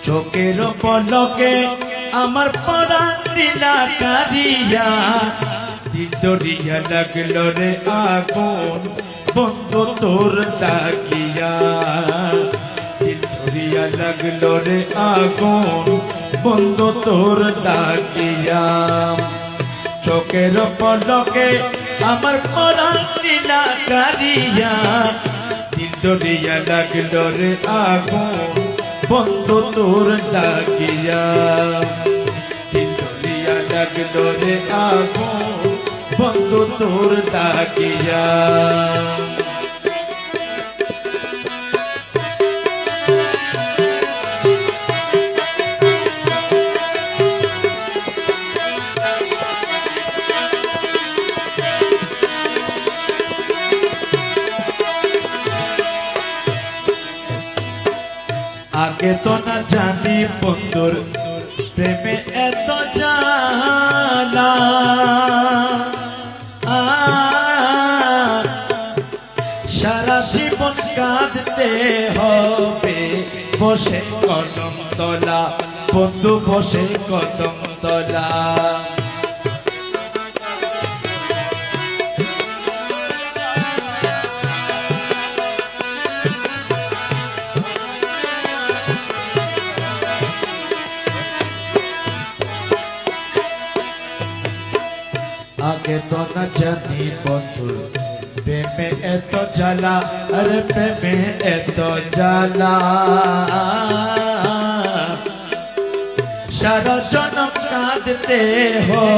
চোখের পলকে আমার পরাণ নীলা কারিয়া, দিল দরিয়া লাগলো রে আগুন বন্ধু তোর ডাকিয়া। দিল দরিয়া লাগলো রে আগুন বন্ধু তোর ডাকিয়া। চোখের পলকে আমার পরাণ নীলা কারিয়া, দিল দরিয়া লাগলো রে আগুন বন্ধু তোর ডাকিয়া। দিল দরিয়া লাগলো রে আগুন বন্ধু তোর ডাকিয়া। আগে তো না জানি বন্ধুর প্রেমে এত জানা, সারা জীবন কাঁদতে হবে বসে কদম তলা, বন্ধু বসে কদম তলা। আগে তো না জানি বন্ধুর প্রেমে এত জ্বালা, আরে প্রেমে এত জ্বালা। সারা জনম কাঁদতে হয়।